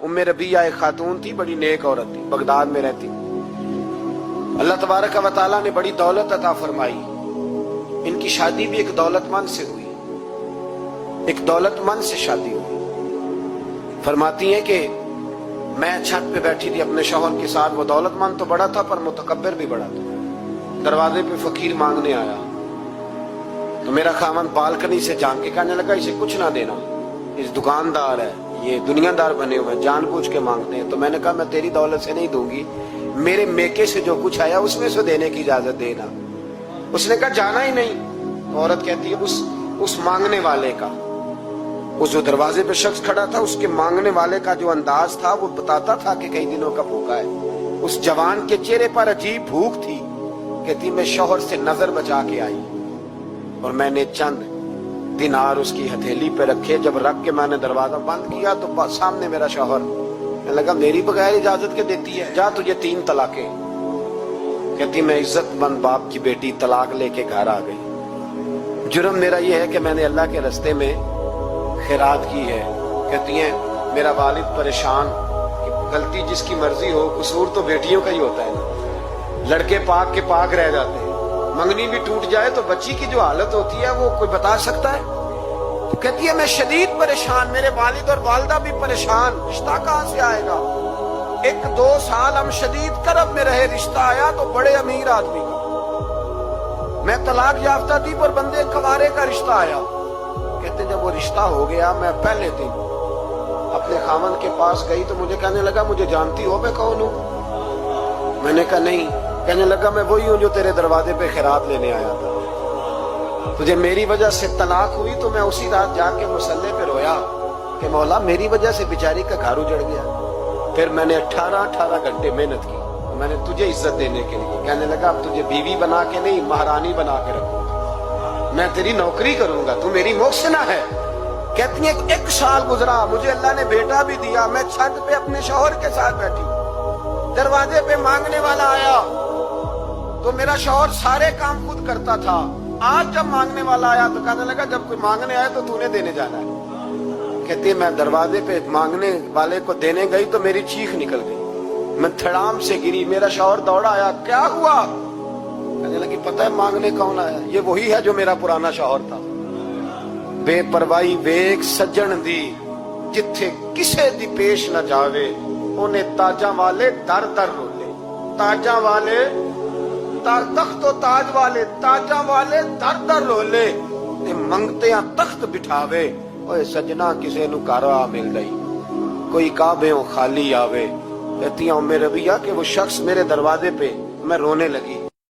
उम्मे रबिया एक खातून थी, बड़ी नेक औरत थी, बगदाद में रहती। अल्लाह तबारक व तआला ने बड़ी दौलत अता फरमाई। इनकी शादी भी एक दौलतमंद से हुई, एक दौलतमंद से शादी हुई। फरमाती हैं कि मैं छत पे बैठी थी अपने शौहर के साथ। वो दौलतमंद तो बड़ा था पर मुतकब्बिर भी बड़ा था। दरवाजे पे फकीर मांगने आया तो मेरा खामन बालकनी से झांक के कहने लगा, इसे कुछ ना देना, इस दुकानदार है, ये दुनियादार बने हुए, जानबूझ के मांगते हैं। तो मैंने कहा मैं तेरी दौलत से नहीं दूंगी, मेरे मेके से जो कुछ आया उसमें से देने की इजाजत देना। उसने कहा जाना ही नहीं। तो औरत कहती है उस मांगने वाले का, उस जो दरवाजे पे शख्स खड़ा था, उसके मांगने वाले का जो अंदाज था वो बताता था कि कई दिनों का भूखा है। उस जवान के चेहरे पर अजीब भूख थी। कहती मैं शौहर से नजर बचा के आई और मैंने चंद दिनार उसकी हथेली पे रखे। जब रख के मैंने दरवाजा बंद किया तो सामने मेरा शौहर। मैं लगा मेरी बगैर इजाजत के देती है, जा तुझे 3 तलाकें। कहती मैं इज्जतमंद बाप की बेटी तलाक लेके घर आ गई। जुर्म मेरा ये है कि मैंने अल्लाह के रास्ते में खैरात की है। कहती हैं मेरा वालिद परेशान, गलती जिसकी मर्जी हो, कसूर तो बेटियों का ही होता है ना। लड़के पाक के पाक रह जाते हैं, मंगनी भी टूट जाए तो बच्ची की जो हालत होती है वो कोई बता सकता है। तो कहती है मैं शदीद परेशान, मेरे वालिद और वालदा भी परेशान, रिश्ता कहां से आएगा। 1-2 साल हम शदीद करब में रहे, रिश्ता आया तो बड़े अमीर आदमी का। मैं तलाक याफ्ता थी पर बंदे कवारे का रिश्ता आया। कहते जब वो रिश्ता हो गया, मैं पहले दिन अपने खामन के पास गई तो मुझे कहने लगा मुझे जानती हो मैं कौन हूं। मैंने कहा नहीं। कहने लगा मैं वही हूं जो तेरे दरवाजे पे खैरात लेने आया था। तुझे मेरी वजह से तलाक हुई तो मैं उसी रात जाके मुसल्ले पे रोया कि मौला मेरी वजह से बेचारी का घर उजड़ गया। फिर मैंने 18 घंटे मेहनत की, मैंने तुझे इज्जत देने के लिए। कहने लगा अब तुझे बीवी बना के नहीं, महारानी बना के रखूंगा, मैं तेरी नौकरी करूंगा, तू मेरी मोहसिना है। कहती है 1 साल गुजरा, मुझे अल्लाह ने बेटा भी दिया। मैं छत पे अपने शौहर के साथ बैठी, दरवाजे पे मांगने वाला आया तो मेरा शौहर सारे काम खुद करता था। आज जब मांगने वाला आया तो कहने लगा जब कोई मांगने आया तो तूने देने जाना है। कहती है मैं दरवाजे पे मांगने वाले को देने गई तो मेरी चीख निकल गई, मैं धड़ाम से गिरी। मेरा शौहर दौड़ा आया, क्या हुआ। कहने लगी पता है मांगने कौन आया, ये वही है जो मेरा पुराना शौहर था। बेपरवाही वेख सज्जन दी, जिथे किसे दी पेश न जावे, उन्हें ताजा वाले दर दर रोले। ताजा वाले तख्त ताज वाले, ताजा वाले दर दर रोले, मंगते तख्त बिठावे। ओए सजना किसे नु घर आ मिल गई, कोई काबे खाली आवे। कहती हूं मेरे रबिया कि वो शख्स मेरे दरवाजे पे, मैं रोने लगी।